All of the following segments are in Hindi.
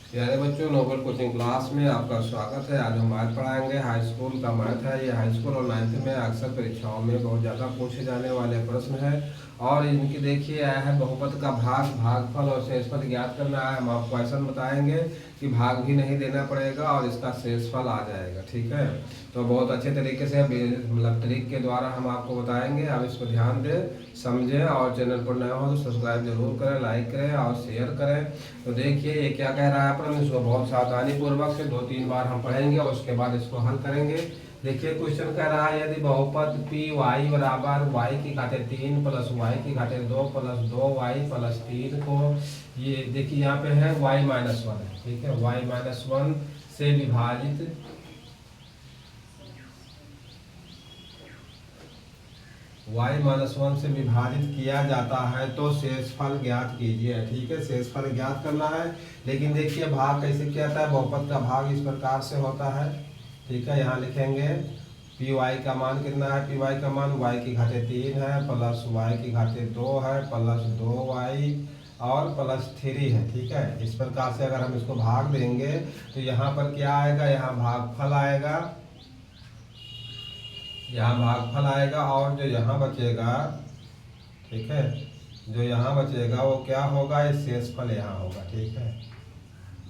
प्यारे बच्चों, नोबल कोचिंग क्लास में आपका स्वागत है। आज हम मैथ पढ़ाएंगे। हाई स्कूल का मैथ है। ये हाई स्कूल और 9th में अक्सर परीक्षाओं में बहुत ज़्यादा पूछे जाने वाले प्रश्न है। और इनकी देखिए आया है बहुपद का भाग, भागफल और शेषफल ज्ञात करना है। हम आपको क्वेश्चन बताएंगे कि भाग भी नहीं देना पड़ेगा और इसका शेषफल आ जाएगा। ठीक है, तो बहुत अच्छे तरीके से मतलब ट्रिक के द्वारा हम आपको बताएंगे। आप इस पर ध्यान दें, समझें और चैनल पर नया हो तो सब्सक्राइब जरूर करें, लाइक करें और शेयर करें। तो देखिए ये क्या कह रहा है, अपन इसको बहुत सावधानी पूर्वक से 2-3 बार हम पढ़ेंगे और उसके बाद इसको हल करेंगे। देखिए क्वेश्चन कह रहा है, यदि बहुपद पी वाई बराबर वाई की घाते 3 प्लस वाई की घाते 2 प्लस 2y प्लस 3 को, ये देखिए यहाँ पे है y-1 है। ठीक है, y-1 से विभाजित y-1 से विभाजित किया जाता है तो शेषफल ज्ञात कीजिए। ठीक है, शेषफल ज्ञात करना है। लेकिन देखिए भाग कैसे किया जाता है, बहुपद का भाग इस प्रकार से होता है। ठीक है, यहाँ लिखेंगे पी वाई का मान कितना है, पी वाई का मान y की घाते 3 है प्लस y की घाते 2 है प्लस 2y और प्लस 3 है। ठीक है, इस प्रकार से अगर हम इसको भाग देंगे तो यहाँ पर क्या आएगा, यहाँ भागफल आएगा, यहाँ भागफल आएगा और जो यहाँ बचेगा, ठीक है, जो यहाँ बचेगा वो क्या होगा, ये शेषफल यहाँ होगा। ठीक है,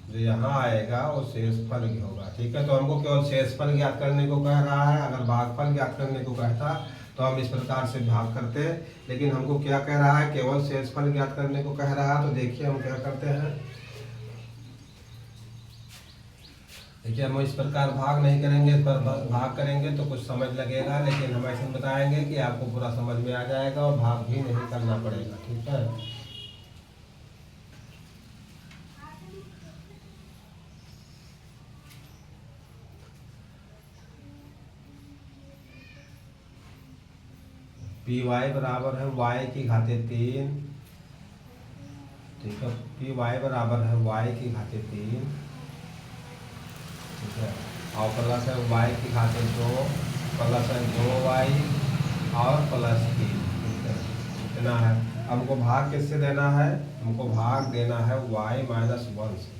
जो यहाँ आएगा वो शेषफल ही होगा। ठीक है, तो हमको केवल शेषफल ज्ञात करने को कह रहा है। अगर भागफल ज्ञात करने को कहता तो हम इस प्रकार से भाग करते, लेकिन हमको क्या कह रहा है, केवल शेषफल ज्ञात करने को कह रहा है। तो देखिए हम क्या करते हैं, देखिए हम इस प्रकार भाग नहीं करेंगे, इस पर भाग करेंगे तो कुछ समझ लगेगा, लेकिन हम ऐसे बताएंगे कि आपको पूरा समझ में आ जाएगा और भाग भी नहीं करना पड़ेगा। ठीक है, पी वाई बराबर है y की घाते 3। ठीक है, पी वाई बराबर है y की घाते 3। ठीक है, और प्लस है y की घाते 2 प्लस है 2y और प्लस 3। ठीक है, इतना है। हमको भाग किससे देना है, हमको भाग देना है y-1 से।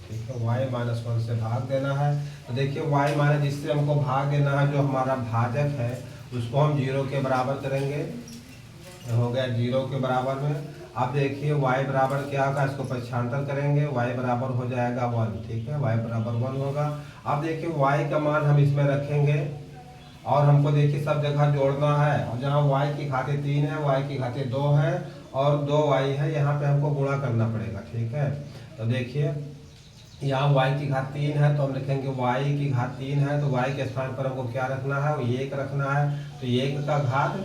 ठीक है, y-1 से भाग देना है। तो देखिए y- जिससे हमको भाग देना है, जो हमारा भाजक है उसको हम 0 के बराबर करेंगे। हो गया 0 के बराबर में। अब देखिए y बराबर क्या होगा, इसको पक्षांतर करेंगे, y बराबर हो जाएगा 1। ठीक है, y बराबर 1 होगा। अब देखिए y का मान हम इसमें रखेंगे और हमको देखिए सब जगह जोड़ना है। और जहाँ y की घाते 3 है, y की घाते 2 है और 2y है, यहाँ पे हमको गुणा करना पड़ेगा। ठीक है, तो देखिए यहाँ y की घात 3 है तो हम लिखेंगे y की घात 3 है, तो y के स्थान पर हमको क्या रखना है, 1 रखना है, तो 1 का घात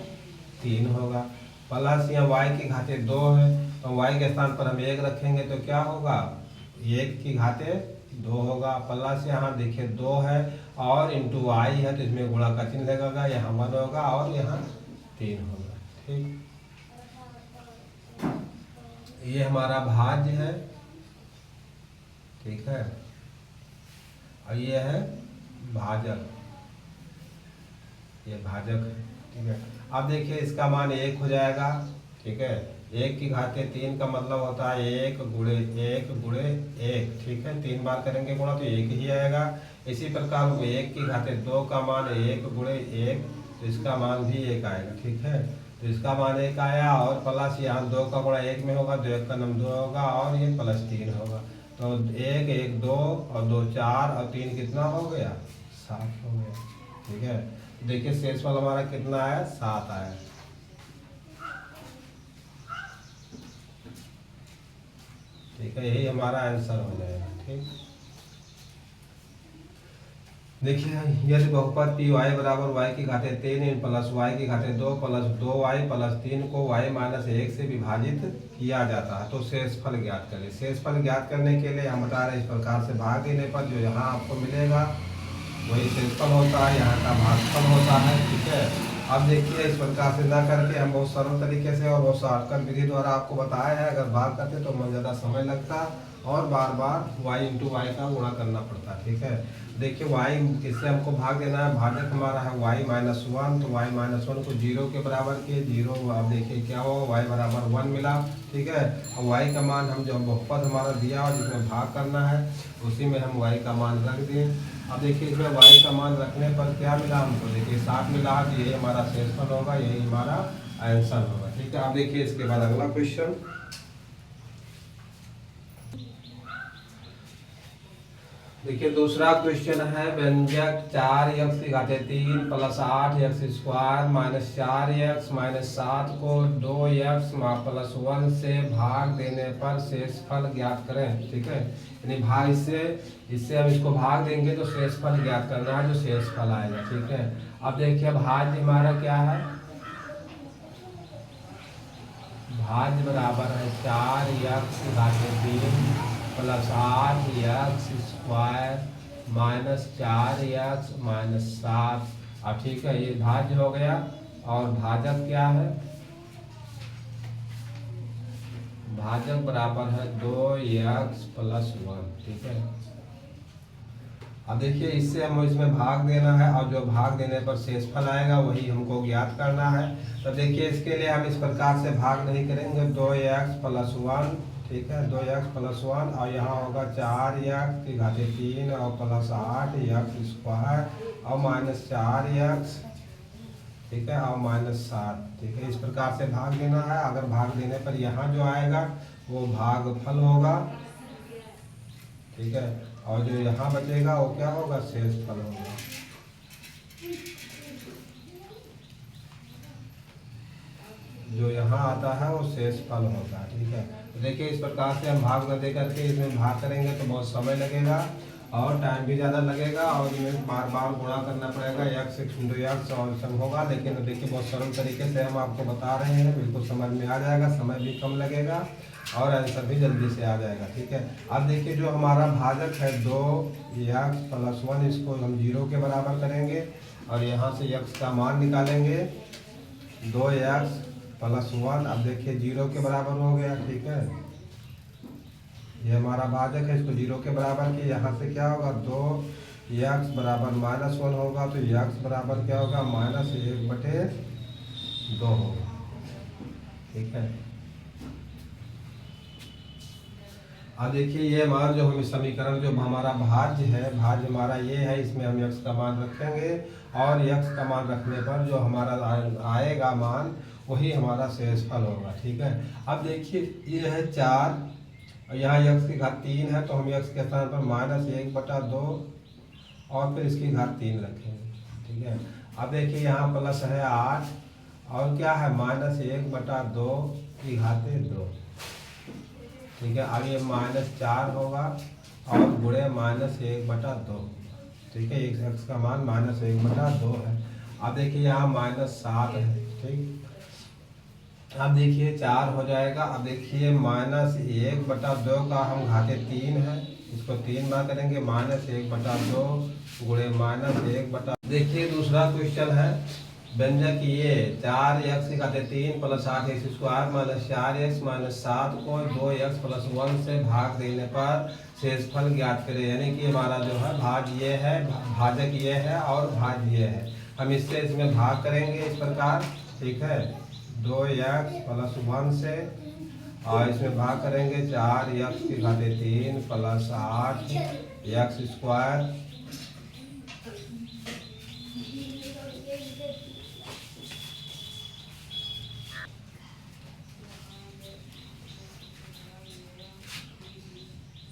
3 होगा। प्लस यहाँ y की घाते 2 है तो y के स्थान पर हम 1 रखेंगे तो क्या होगा, 1 की घाते 2 होगा। प्लस यहाँ देखिए 2 है और इंटू y है तो इसमें गुणा का चिन्ह लगेगा, यहाँ 1 होगा और यहाँ 3 होगा। ठीक, ये हमारा भाज्य है। ठीक है, और ये है भाजक, ये भाजक है। ठीक है, अब देखिए इसका मान 1 हो जाएगा। ठीक है, 1 की घाते 3 का मतलब होता है 1 गुणे 1 गुणे 1। ठीक है, 3 बार करेंगे गुणा तो 1 ही आएगा। इसी प्रकार 1 की घाते 2 का मान 1 गुणे 1, तो इसका मान भी 1 आएगा। ठीक है, तो इसका मान 1 आया और प्लस यहाँ 2 का गुणा 1 में होगा, 2 1 का नम 2 होगा और ये प्लस 3 होगा। तो 1 1 2 और 2 4 और 3 कितना हो गया, 7 हो गया। ठीक है, देखिए शेषफल हमारा कितना आया, 7 आया। ठीक है, यही हमारा आंसर हो जाएगा। ठीक, देखिए यदि बहुपद पी वाई बराबर y की घाते 3 प्लस y की घाते 2 प्लस 2y प्लस 3 को y-1 से विभाजित किया जाता है तो शेषफल ज्ञात करें। शेषफल ज्ञात करने के लिए हम बता रहे हैं इस प्रकार से भाग देने पर जो यहाँ आपको मिलेगा वही शेषफल होता है, यहाँ का भागफल होता है। ठीक है, अब देखिए इस प्रकार से ना करके हम बहुत सरल तरीके से और बहुत शॉर्टकट विधि द्वारा आपको बताए हैं। अगर भाग करते तो ज़्यादा समय लगता और बार बार y इंटू वाई का गुणा करना पड़ता है। ठीक है, देखिए y इससे हमको भाग देना है, भाजक हमारा है y माइनस वन, तो y माइनस वन को जीरो के बराबर किए, जीरो अब देखिए क्या होगा y बराबर वन मिला। ठीक है, अब y का मान हम जो बहुपद हमारा दिया और जिसमें भाग करना है उसी में हम y का मान रख दिए। अब देखिए इसमें y का मान रखने पर क्या मिला हमको, देखिए 60 मिला, तो यही हमारा शेषफल होगा, यही हमारा आंसर होगा। ठीक है, अब देखिए इसके बाद अगला क्वेश्चन, देखिए दूसरा क्वेश्चन है व्यंजक 4x³ plus 8x² minus 4x minus 7 को 2x प्लस 1 से भाग देने पर शेषफल ज्ञात करें। ठीक है, यानी भाग इससे हम इसको भाग देंगे तो शेषफल ज्ञात करना है, जो शेषफल आएगा। ठीक है, अब देखिए भाज्य हमारा क्या है, भाज्य बराबर है 4x³ plus 8x² minus 4x minus 7। अब ठीक है, ये भाज्य हो गया, और भाजक क्या है, भाजक बराबर है 2x प्लस 1। ठीक है, अब देखिए इससे हम इसमें भाग देना है, और जो भाग देने पर शेषफल आएगा वही हमको ज्ञात करना है। तो देखिए इसके लिए हम इस प्रकार से भाग नहीं करेंगे, 2x प्लस 1। ठीक है, 2x प्लस 1, और यहाँ होगा 4x³ और प्लस 8x² और माइनस 4x। ठीक है, और माइनस 7। ठीक है, इस प्रकार से भाग देना है। अगर भाग देने पर यहाँ जो आएगा वो भागफल होगा। ठीक है, और जो यहाँ बचेगा वो क्या होगा, शेषफल होगा। जो यहाँ आता है वो शेषफल होगा। ठीक है, तो देखिए इस प्रकार से हम भाग न दे करके इसमें भाग करेंगे तो बहुत समय लगेगा और टाइम भी ज़्यादा लगेगा, और इसमें बार बार गुणा करना पड़ेगा, x इंटू x और सब होगा। लेकिन देखिए बहुत सरल तरीके से हम आपको बता रहे हैं, बिल्कुल समझ में आ जाएगा, समय भी कम लगेगा और आंसर भी जल्दी से आ जाएगा। ठीक है, अब देखिए जो हमारा भाजक है 2x प्लस 1, इसको हम 0 के बराबर करेंगे और यहाँ से x का मान निकालेंगे, 2x प्लस 1। अब देखिए 0 के बराबर हो गया। ठीक है, ये हमारा भाजक है, इसको 0 के बराबर किया, यहाँ से क्या होगा, 2x बराबर माइनस 1 होगा, तो x बराबर क्या होगा, -1/2 होगा। ठीक है, अब देखिए ये हमारा जो हम समीकरण जो हमारा भाज्य है, भाज्य हमारा ये है, इसमें हम x का मान रखेंगे और x का मान रखने पर जो हमारा आएगा मान वही हमारा शेषफल होगा। ठीक है, अब देखिए ये है 4 और यहाँ x³ है, तो हम x के स्थान पर -1/2 और फिर इसकी घात 3 रखेंगे। ठीक है, अब देखिए यहाँ प्लस है 8 और क्या है, -1/2 की घाते 2। ठीक है, अब ये -4 होगा और गुणे -1/2। ठीक है, x का मान -1/2 है। अब देखिए यहाँ -7 है। ठीक, अब देखिए 4 हो जाएगा। अब देखिए -1/2 का हम घाते 3 है, इसको 3 बार करेंगे, -1/2 गुणे -1/2। देखिए दूसरा क्वेश्चन है व्यंजक ये 4x³ plus 8x² minus 4x minus 7 को 2x प्लस 1 से भाग देने पर शेषफल ज्ञात करें। यानी कि हमारा जो है भाज्य ये है, भाजक ये है और भाज्य ये है। हम इससे इसमें भाग करेंगे इस प्रकार। ठीक है, 2x प्लस 1 से, और इसमें भाग करेंगे 4x³ प्लस 8x²।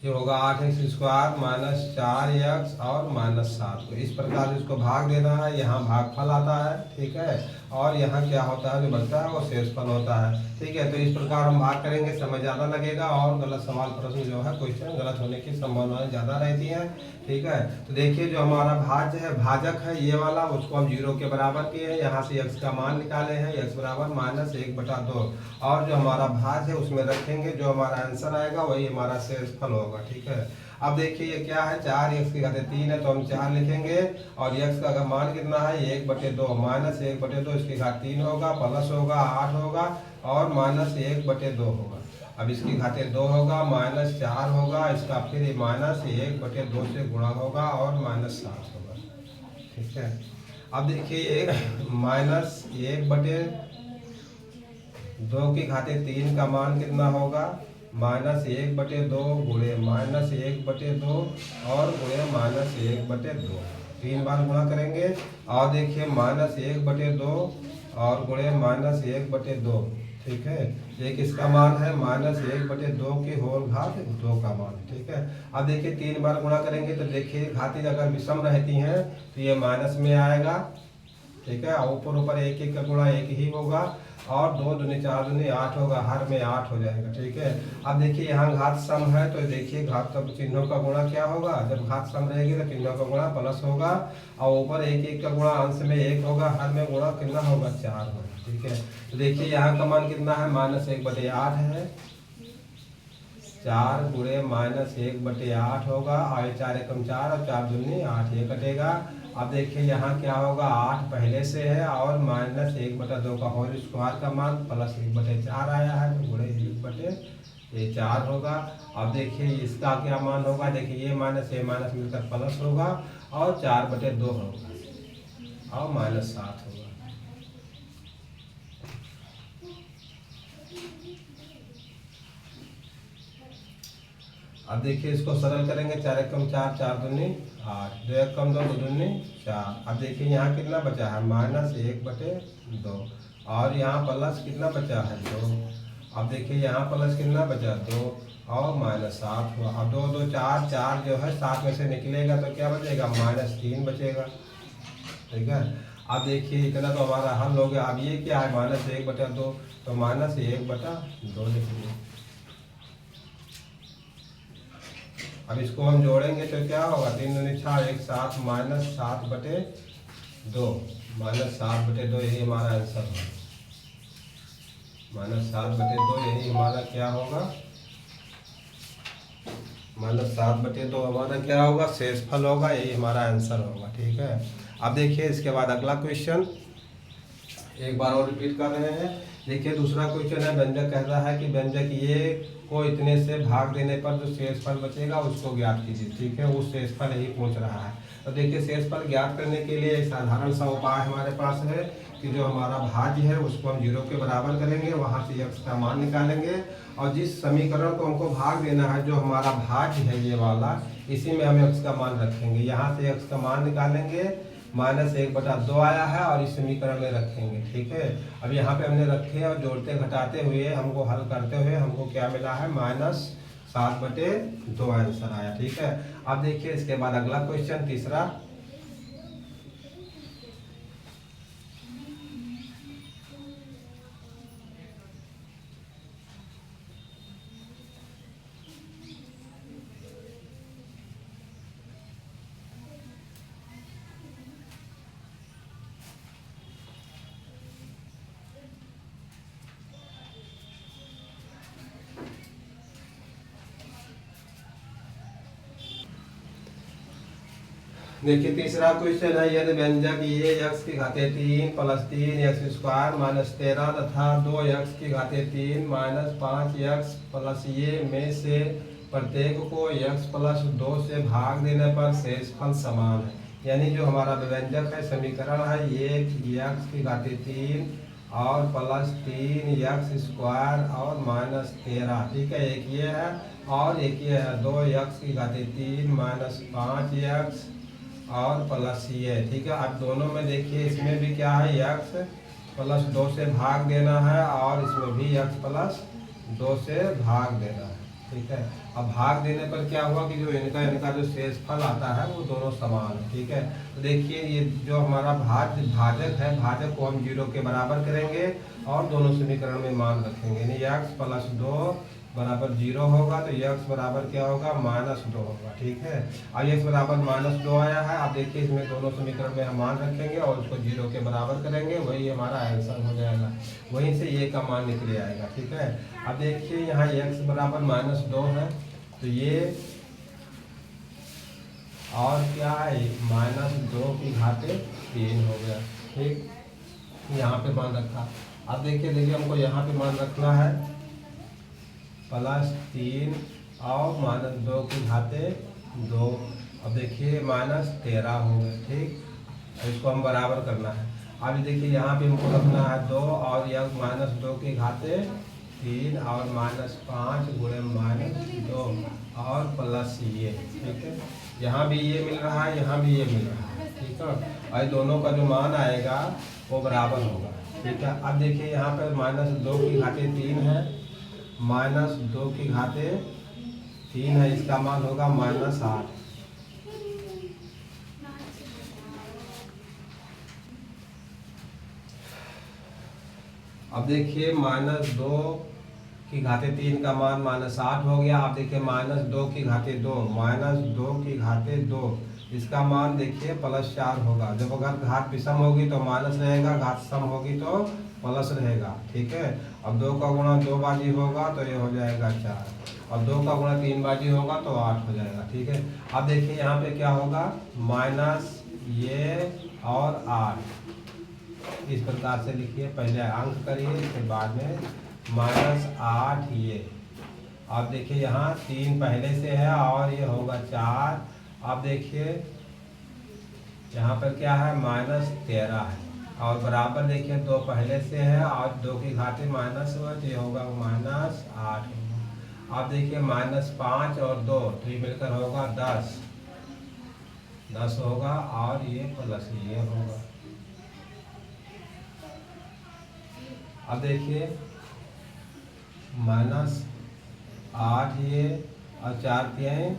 ये होगा 8x² माइनस 4x और -7 को इस प्रकार इसको भाग देना है। यहाँ भागफल आता है। ठीक है, और यहाँ क्या होता है, जो बचता है वो शेषफल होता है। ठीक है, तो इस प्रकार हम भाग करेंगे, समय ज़्यादा लगेगा और गलत सवाल प्रश्न जो है क्वेश्चन गलत होने की संभावनाएं ज़्यादा रहती हैं। ठीक है, तो देखिए जो हमारा भाज्य है, भाजक है ये वाला, उसको हम 0 के बराबर किए हैं, यहाँ से x का मान निकाले हैं, x बराबर -1/2, और जो हमारा भाज्य है उसमें रखेंगे, जो हमारा आंसर आएगा वही हमारा शेषफल होगा। ठीक है, अब देखिए ये क्या है, 4x³ है तो हम 4 लिखेंगे, और x का मान कितना है, 1/2, -1/2 इसकी घात 3 होगा, प्लस होगा 8 होगा और -1/2 होगा। अब इसकी घाते 2 होगा, -4 होगा, इसका फिर -1/2 से गुणा होगा और -7 होगा। ठीक है, अब देखिए -1/2 की घाते 3 का मान कितना होगा, -1/2 गुणे -1/2 और गुणे -1/2, 3 बार गुणा करेंगे। और देखिए -1/2 और गुणे -1/2, ठीक है, एक इसका मान है -1/2 की होल घात 2 का मान। ठीक है, अब देखिए 3 बार गुणा करेंगे तो देखिए घातें अगर विषम रहती हैं तो ये माइनस में आएगा। ठीक है, ऊपर ऊपर एक एक का गुणा एक ही होगा और 2 दूनी 4 दूनी 8 होगा, हर में 8 हो जाएगा। ठीक है, अब देखिए यहाँ घात सम है तो देखिए घात का चिन्हों का गुणा क्या होगा, जब घात सम रहेगी तो चिन्हों का गुणा प्लस होगा और ऊपर एक एक का गुणा अंश में 1 होगा, हर में गुणा कितना होगा, 4 होगा। ठीक है, तो देखिए यहाँ का मान कितना है, -1/8 है, 4 गुणे -1/8 होगा और 4 एकम 4 और 4 दूनी 8, ये कटेगा। अब देखिए यहाँ क्या होगा, 8 पहले से है और -1/2 का होल स्क्वायर का मान +1/4 आया है तो गुणे 1/4 होगा। अब देखिए इसका क्या मान होगा, देखिए ये माइनस मिलकर प्लस होगा और 4/2 होगा और -7 होगा। अब देखिए इसको सरल करेंगे, 4 एकम 4, 4 दूनी 8, 2 एकम 2, 2 दूनी 4। अब देखिए यहाँ कितना बचा है, -1/2 और यहाँ प्लस कितना बचा है, 2। अब देखिए यहाँ प्लस कितना बचा, 2 और -7 हुआ। अब 2 2 4, 4 जो है 7 में से निकलेगा तो क्या बचेगा, -3 बचेगा। ठीक है, अब देखिए इतना तो हमारा हल हो गया। अब ये क्या है, -1/2 तो -1/2 लिखिए। अब इसको हम जोड़ेंगे तो क्या होगा, 3 दूनी 6, 1 7, -7/2, -7/2, यही हमारा आंसर होगा। -7/2 यही हमारा क्या होगा, -7/2 हमारा क्या होगा, शेषफल होगा, यही हमारा आंसर होगा। ठीक है, अब देखिए इसके बाद अगला क्वेश्चन एक बार और रिपीट कर रहे हैं। देखिए दूसरा क्वेश्चन है, व्यंजक कह रहा है कि व्यंजक ये को इतने से भाग देने पर जो शेषफल बचेगा उसको ज्ञात कीजिए। ठीक है, वो शेषफल ही पूछ रहा है। तो देखिए शेषफल ज्ञात करने के लिए साधारण सा उपाय हमारे पास है कि जो हमारा भाज्य है उसको हम 0 के बराबर करेंगे, वहाँ से x का मान निकालेंगे और जिस समीकरण को हमको भाग देना है, जो हमारा भाज्य है ये वाला, इसी में हम x का मान रखेंगे। यहाँ से x का मान निकालेंगे, -1/2 आया है और इस समीकरण में रखेंगे। ठीक है, अब यहाँ पे हमने रखे और जोड़ते घटाते हुए हमको हल करते हुए हमको क्या मिला है, -7/2 आंसर आया। ठीक है, अब देखिए इसके बाद अगला क्वेश्चन तीसरा। देखिए तीसरा क्वेश्चन है, यदि व्यंजक ये x की घाते 3 + 3x² - 13 तथा 2x की घाते 3 - 5x प्लस ये में से प्रत्येक को x + 2 से भाग देने पर शेषफल समान है। यानी जो हमारा व्यंजक है, समीकरण है, ये x की घाते 3 और +3x² और -13। ठीक है, एक ये है और एक ये है, 2x की घाते 3 - 5x और प्लस ये। ठीक है, अब दोनों में देखिए इसमें भी क्या है, x + 2 से भाग देना है और इसमें भी x + 2 से भाग देना है। ठीक है, अब भाग देने पर क्या हुआ कि जो इनका जो शेषफल आता है वो दोनों समान है। ठीक है, तो देखिए ये जो हमारा भाजक है, भाजक को हम 0 के बराबर करेंगे और दोनों समीकरण में मान रखेंगे। यानी x + 2 बराबर 0 होगा तो x बराबर क्या होगा, -2 होगा। ठीक है, अब x बराबर -2 आया है। अब देखिए इसमें दोनों समीकरण में हम मान रखेंगे और उसको 0 के बराबर करेंगे, वही हमारा आंसर हो जाएगा, वहीं से ये का मान निकले आएगा। ठीक है, अब देखिए यहाँ x बराबर -2 है तो ये और क्या है, -2 की घाते 3 हो गया। ठीक, यहाँ पे मान रखा। अब देखिए हमको यहाँ पे मान रखना है प्लस 3 और -2 की घाते 2। अब देखिए -13 हो गए। ठीक, इसको हम बराबर करना है। अब देखिए यहाँ पे हमको रखना है 2 और यह -2 की घाते 3 और -5 गुणे -2 और प्लस ये। ठीक है, यहाँ भी ये मिल रहा है, यहाँ भी ये मिल रहा है। ठीक है, और दोनों का जो मान आएगा वो बराबर होगा। ठीक है, अब देखिए यहाँ पर -2 की घाते 3 है, -2 की घाते 3 है, इसका मान होगा -8। अब देखिए -2 की घाते 3 का मान -8 हो गया। अब देखिए -2 की घाते 2, -2 की घाते 2, इसका मान देखिए +4 होगा। जब अगर घात विषम होगी तो माइनस रहेगा, घात सम होगी तो प्लस रहेगा। ठीक है, अब 2 का गुणा 2 बाजी होगा तो ये हो जाएगा 4, और 2 का गुणा 3 बाजी होगा तो 8 हो जाएगा। ठीक है, अब देखिए यहाँ पे क्या होगा, माइनस ये और 8, इस प्रकार से लिखिए। पहले अंक करिए, फिर बाद में -8 ये। आप देखिए यहाँ 3 पहले से है और ये होगा 4। आप देखिए यहाँ पर क्या है, -13 है, और बराबर देखिए 2 पहले से है और 2 की घाते माइनस हुआ तो ये होगा -8। आप देखिए -5 और 2 तो ये मिलकर होगा 10 होगा, और ये प्लस ये होगा। अब देखिए -8 ये और 4 3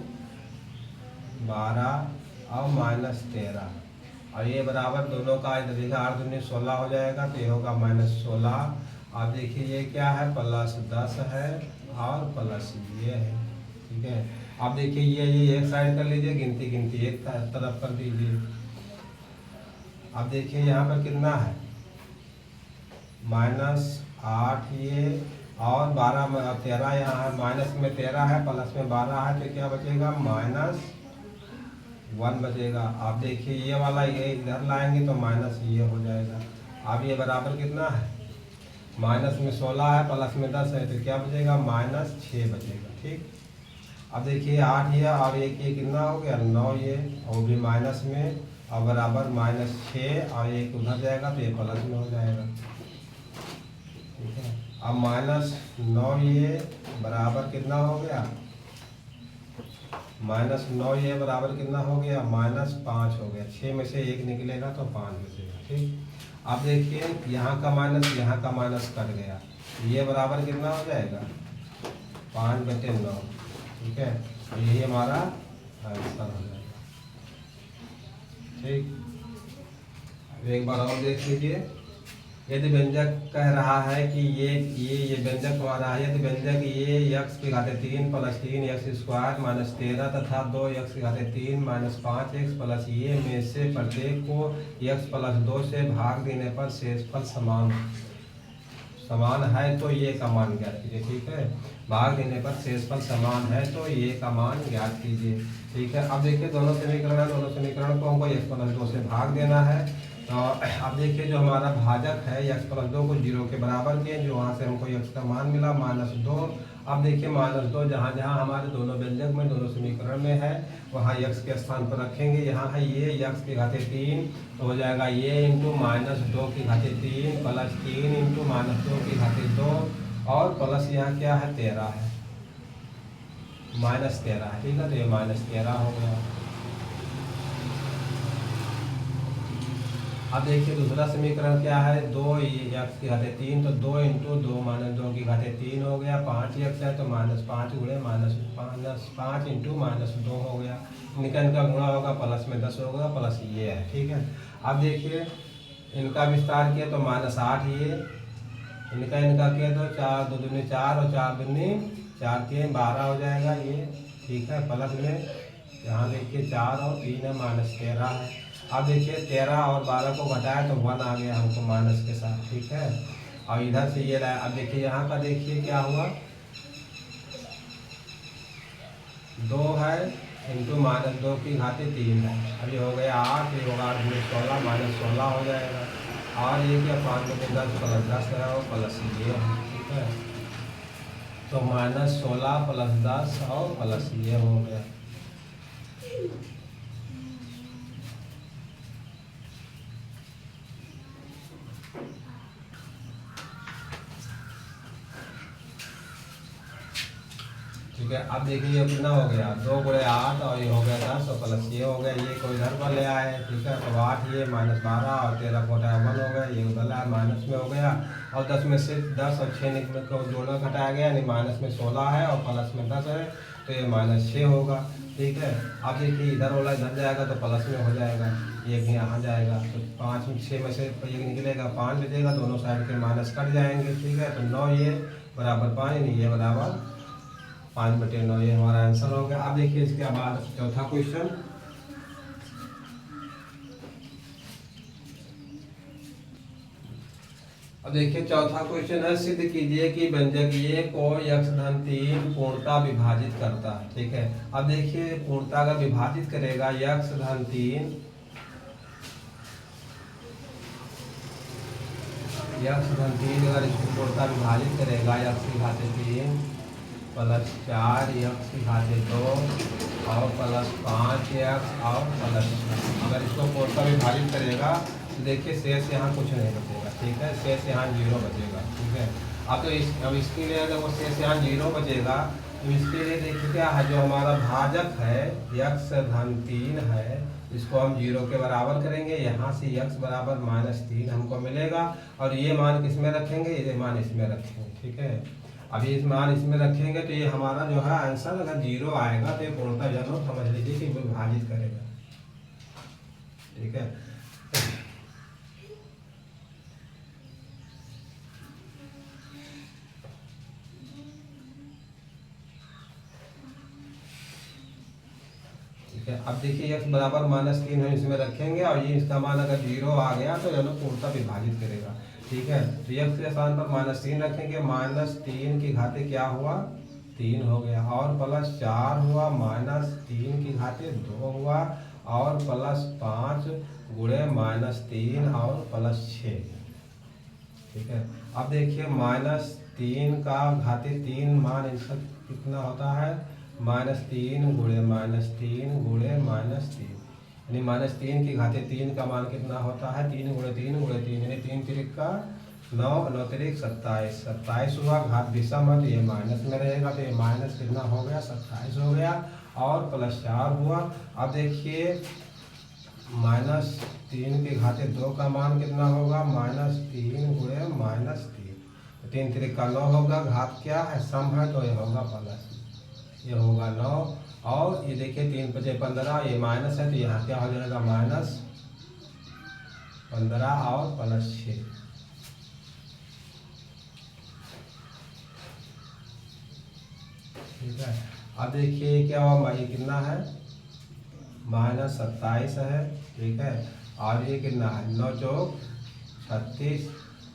12 और -13, और ये बराबर दोनों का इधर देखिए 8 दूनी 16 हो जाएगा तो ये होगा -16। अब देखिए ये क्या है, +10 है और प्लस ये है। ठीक है, अब देखिए ये एक साइड कर लीजिए, गिनती एक तरफ कर दीजिए। अब देखिए यहाँ पर कितना है, -8 ये और 12 में 13 यहाँ है, माइनस में 13 है, प्लस में 12 है, तो क्या बचेगा, -1 बचेगा। आप देखिए ये वाला ये इधर लाएंगे तो माइनस ये हो जाएगा। अब ये बराबर कितना है, माइनस में 16 है, प्लस में 10 है, तो क्या बचेगा, -6 बचेगा। ठीक, अब देखिए 8 ये और ये कितना हो गया, 9 ये, और भी माइनस में, और बराबर -6 और एक उधर जाएगा तो ये प्लस में हो जाएगा। ठीक है, अब -9 ये बराबर कितना हो गया, -9 ये बराबर कितना हो गया, -5 हो गया। 6 में से 1 निकलेगा तो 5 बचेगा। ठीक, अब देखिए यहाँ का माइनस यहाँ का माइनस कट गया, ये बराबर कितना हो जाएगा, 5/9। ठीक है, तो यही हमारा आंसर हो जाएगा। ठीक, एक बार और देख लीजिए। यदि व्यंजक कह रहा है कि ये व्यंजक हमारा है, यदि व्यंजक ये x की घाते 3 + 3x² - 13 तथा 2x की घाते 3 - 5x प्लस ये में से प्रत्येक को x + 2 से भाग देने पर शेषफल समान है तो ये का मान ज्ञात कीजिए। ठीक है, भाग देने पर शेषफल समान है तो ये का मान ज्ञात कीजिए। ठीक है, अब देखिए दोनों समीकरण है, दोनों समीकरण को हमको x + 2 से भाग देना है। तो अब देखिए जो हमारा भाजक है x + 2 को 0 के बराबर किए, जो वहाँ से हमको x का मान मिला -2। अब देखिए -2 जहाँ जहाँ हमारे दोनों व्यंजक में दोनों समीकरण में है वहाँ x के स्थान पर रखेंगे। यहाँ है ये x की घाते 3 तो हो जाएगा ये × -2 की घाते 3 + 3 × -2 की घाते 2, और प्लस यहाँ क्या है, 13 है, -13 है। ठीक है, तो ये -13 हो गया। अब देखिए दूसरा समीकरण क्या है, 2x की घाते 3 तो 2 × 2 - 2 की घाते 3 हो गया, 5x है तो -5 गुणे -5 × -2 हो गया। इनका गुणा होगा, प्लस में 10 होगा, प्लस ये है। ठीक है, अब देखिए इनका विस्तार किया तो -8 ये, इनका किया तो 4 2 दूनी 4 और 4 दूनी 4 3 12 हो जाएगा ये। ठीक है, प्लस में यहाँ देखिए 4 और 3 है, -13 है। अब देखिए 13 और 12 को घटाया तो 1 आ गया हमको माइनस के साथ। ठीक है, और इधर से ये लाया। अब देखिए यहाँ का देखिए क्या हुआ, 2 है × -2 की घाते 3 है। अब ये हो गया 8, ये होगा 8 × 16 -16 हो जाएगा, और ये क्या 5 × 10 + 10 है और प्लस ये है। ठीक है, तो -16 + 10 और प्लस ये हो गया। ठीक है, अब देखिए ये कितना हो गया, 2 × 8 और ये हो गया 10 और प्लस ये हो गया, ये कोई इधर पर ले आए। ठीक है, तो 8 ये -12 और 13 × 1 हो गया, ये उधर लाया माइनस में हो गया। और 10 में से 10 और 6 को जोड़ा घटाया गया, यानी माइनस में 16 है और प्लस में 10 है, तो ये -6 होगा। ठीक है, अब देखिए इधर वाला इधर जाएगा तो प्लस में हो जाएगा, एक यहाँ जाएगा तो 5 में 6 में से एक निकलेगा, 5 बचेगा, दोनों साइड के माइनस कट जाएंगे। ठीक है, तो 9 ये बराबर 5, ये बराबर 5/9, ये हमारा आंसर हो गया। अब देखिए इसके बाद चौथा क्वेश्चन। अब देखिए चौथा क्वेश्चन है, सिद्ध कीजिए कि व्यंजक ये को x-3 पूर्णता विभाजित करता है। ठीक है, अब देखिए पूर्णता अगर विभाजित करेगा x-3 अगर इसकी पूर्णता विभाजित करेगा x⁻3 + 4x⁻2 और +5x और प्लस, अगर इसको पूर्णता विभाजित करेगा तो देखिए शेष यहाँ कुछ नहीं बचेगा। ठीक है, शेष यहाँ 0 बचेगा। ठीक है, अब इसके लिए अगर वो शेष यहाँ 0 बचेगा तो इसके लिए देखिए क्या है, जो हमारा भाजक है x-3 है, इसको हम 0 के बराबर करेंगे, यहाँ से x बराबर -3 हमको मिलेगा और ये मान किस में रखेंगे, ये मान इसमें रखेंगे। ठीक है, अब ये मान इसमें रखेंगे तो ये हमारा जो है आंसर अगर 0 आएगा तो ये पूर्णता जरूर समझ लीजिए कि विभाजित करेगा। ठीक है, ठीक है, अब देखिए x बराबर -3 हम इसमें रखेंगे और ये इसका मान अगर 0 आ गया तो ये पूर्णता विभाजित करेगा। ठीक है, तो x के स्थान पर -3 रखेंगे, -3 की घाते क्या हुआ, 3 हो गया, और +4 हुआ, -3 की घाते 2 हुआ, और +5 × -3 और +6। ठीक है, अब देखिए -3 का घाते 3 मान इसका कितना होता है, -3 × -3 × -3, यानी -3 की घाते 3 का मान कितना होता है, 3 × 3 × 3, यानी 3 त्रिक का 9, 9 त्रिक 27, 27 हुआ, घात विषम है तो ये माइनस में रहेगा, तो ये माइनस कितना हो गया, 27 हो गया, और +4 हुआ। अब देखिए -3 के घाते 2 का मान कितना होगा, -3 × -3, 3 त्रिक का 9 होगा, घात क्या है, सम है तो ये होगा प्लस, ये होगा 9, और ये देखिए 3 × 5 = 15, ये माइनस है तो यहाँ क्या हो जाएगा, -15 और +6। ठीक है, अब देखिए क्या हुआ, ये कितना है, -27 है। ठीक है, और ये कितना है, 9 चौक 36,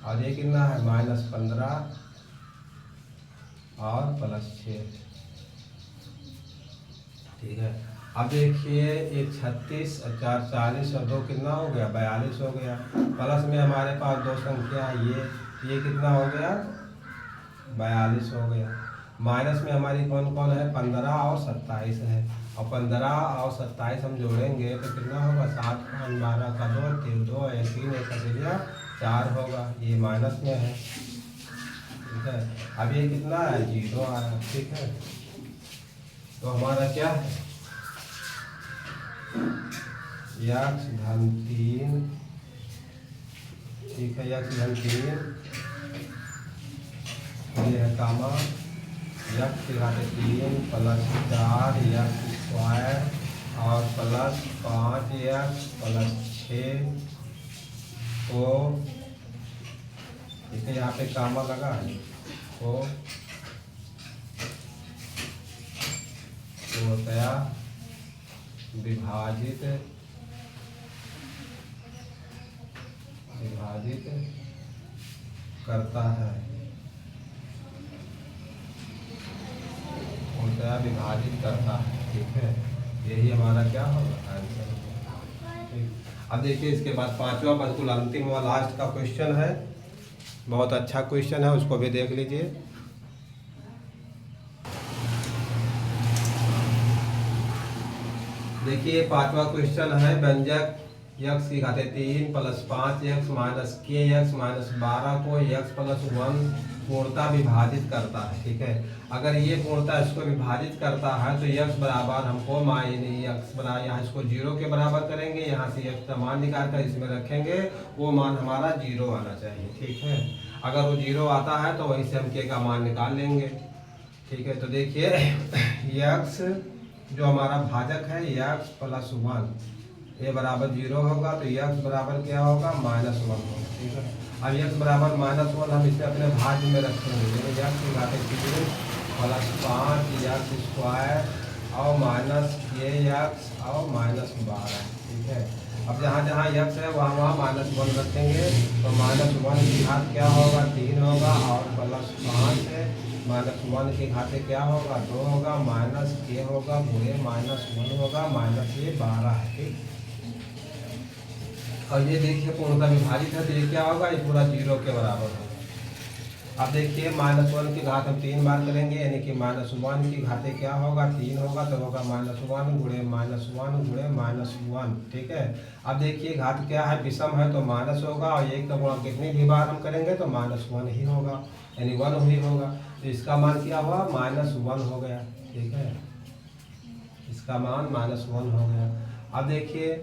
और ये कितना है, -15 और +6। ठीक है, अब देखिए ये 36 और 4 40 और 2 कितना हो गया, 42 हो गया, प्लस में हमारे पास 2 संख्या है, ये कितना हो गया, 42 हो गया, माइनस में हमारी कौन कौन है, 15 और 27 है, और 15 और 27 हम जोड़ेंगे तो कितना होगा, 7 5 12 का 2 3 2 1 3 1 का 4 होगा, ये माइनस में है। ठीक है, अब ये कितना है, 0 आया। ठीक है, तो हमारा क्या है, x-3, ठीक है, x-3, ये है कामा x के घाते 3 +4 x² और +5x +6 को, ठीक है, यहाँ पे कामा लगा है, को पूर्णतया विभाजित करता है, पूर्णतया विभाजित करता है। ठीक है, यही हमारा क्या होगा, आंसर होगा। ठीक, अब देखिए इसके बाद 5वां बिल्कुल अंतिम व लास्ट का क्वेश्चन है, बहुत अच्छा क्वेश्चन है, उसको भी देख लीजिए। देखिए पांचवा क्वेश्चन है व्यंजक x की घाते 3 प्लस 5x माइनस के एक्स माइनस 12 को x प्लस 1 पूर्णता विभाजित करता है। ठीक है, अगर ये पूर्णता इसको विभाजित करता है तो x बराबर हमको x बराबर यहाँ इसको 0 के बराबर करेंगे, यहाँ से x का मान निकाल कर इसमें रखेंगे, वो मान हमारा 0 आना चाहिए। ठीक है, अगर वो 0 आता है तो वहीं से हम k का मान निकाल लेंगे। ठीक है, तो देखिए x जो हमारा भाजक है x प्लस 1 ये बराबर 0 होगा, तो x बराबर क्या होगा -1 होगा। ठीक है, अब x बराबर -1 हम इसे अपने भाज्य में रखेंगे, जैसे x की घाते 3 प्लस 5 स्क्वायर और माइनस x और -12। ठीक है, अब जहाँ जहाँ x है वहाँ वहाँ -1 रखेंगे, तो -1 की घात क्या होगा 3 होगा, और प्लस 5 है -1 के घाते क्या होगा 2 होगा, माइनस के होगा पूरे -1 होगा, माइनस ये 12 है। ठीक, और ये देखिए पूर्णता विभाजित है तो ये क्या होगा, ये पूरा 0 के बराबर होगा। अब देखिए -1 की घात हम 3 बार करेंगे, यानी कि -1 की घाते क्या होगा 3 होगा, तो होगा -1 गुणे -1 गुणे -1। ठीक है, अब देखिए घात क्या है विषम है तो माइनस होगा, और एक का गुणा कितनी भी बार हम करेंगे तो -1 ही होगा, यानी 1 ही होगा, तो इसका मान क्या हुआ -1 हो गया। ठीक है, इसका मान -1 हो गया। अब देखिए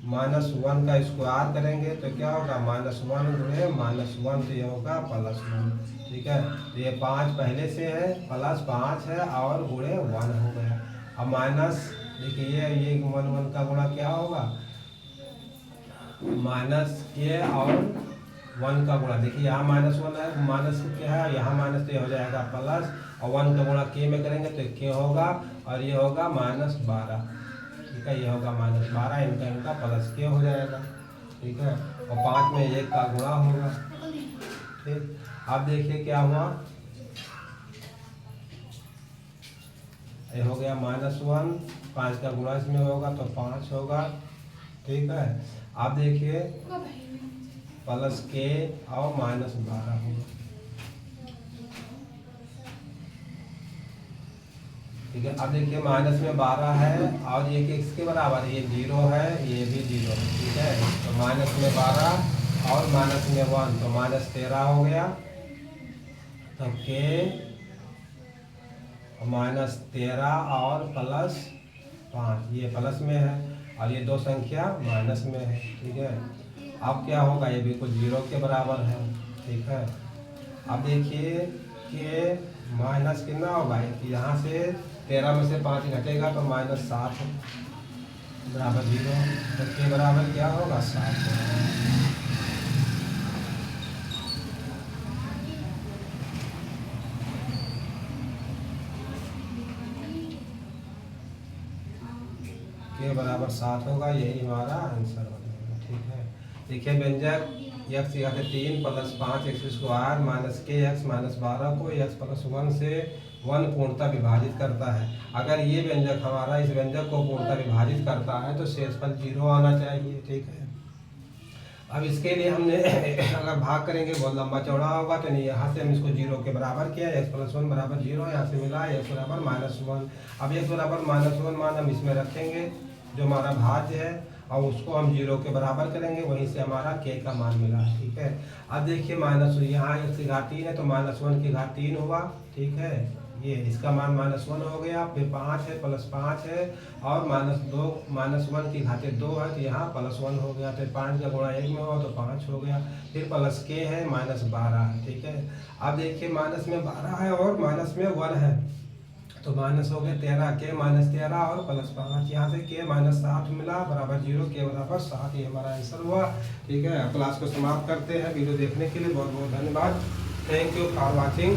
-1 का स्क्वायर करेंगे तो क्या होगा -1 गुणे -1, तो ये होगा +1। ठीक है, तो ये 5 पहले से है, प्लस 5 है और गुणे 1 हो गया। अब माइनस देखिए ये 1 का गुणा क्या होगा माइनस के और 1 का गुणा, देखिए यहाँ -1 है, माइनस क्या है यहाँ माइनस, तो ये हो जाएगा प्लस, और 1 का गुणा के में करेंगे तो के होगा, और ये होगा -12। ठीक है, ये होगा -12, इनका प्लस के हो जाएगा। ठीक है, और 5 में 1 का गुणा होगा। ठीक, अब देखिए क्या हुआ, ये हो गया -1, 5 का गुणा इसमें होगा तो 5 होगा। ठीक है, अब देखिए प्लस के और -12 होगा। ठीक है, अब देखिए माइनस में 12 है और ये किसके बराबर है, ये 0 है, ये भी 0। ठीक है, तो माइनस में 12 और माइनस में 1 तो -13 हो गया, तो के -13 और प्लस 5 ये प्लस में है, और ये दो संख्या माइनस में है। ठीक है, अब क्या होगा, ये बिल्कुल 0 के बराबर है। ठीक है, अब देखिए कि माइनस कितना होगा कि यहाँ से 13 में से 5 घटेगा तो -7 बराबर 0, तो के बराबर क्या होगा 7। के बराबर 7 होगा, यही हमारा आंसर हो जाएगा। ठीक है, देखिए व्यंजक x की घाते 3 प्लस 5x स्क्वायर माइनस के एक्स माइनस 12 को x प्लस 1 से 1 पूर्णता विभाजित करता है। अगर ये व्यंजक हमारा इस व्यंजक को पूर्णता विभाजित करता है तो शेषफल 0 आना चाहिए। ठीक है, अब इसके लिए हमने अगर भाग करेंगे बहुत लंबा चौड़ा होगा, तो नहीं यहाँ से हम इसको 0 के बराबर किया, x प्लस 1 बराबर 0, यहाँ से मिला x बराबर -1। अब x बराबर -1 मान हम इसमें रखेंगे जो हमारा भाज्य है, और उसको हम 0 के बराबर करेंगे, वहीं से हमारा k का मान मिला। ठीक है, अब देखिए माइनस यहाँ x की घात 3 है तो -1 की घात 3 हुआ। ठीक है, ये इसका मान -1 हो गया, फिर 5 है प्लस 5 है और -1 की घाते 2 है तो यहाँ +1 हो गया, फिर 5 का गुणा 1 में हो तो 5 हो गया, फिर प्लस के है -12 है। ठीक है, अब देखिए माइनस में 12 है और माइनस में 1 है, तो माइनस हो गया 13, के -13 और प्लस 5, यहाँ से के -7 मिला बराबर 0, के बराबर 7, ये हमारा आंसर हुआ। ठीक है, क्लास को समाप्त करते हैं। वीडियो देखने के लिए बहुत बहुत धन्यवाद। Thank you for watching.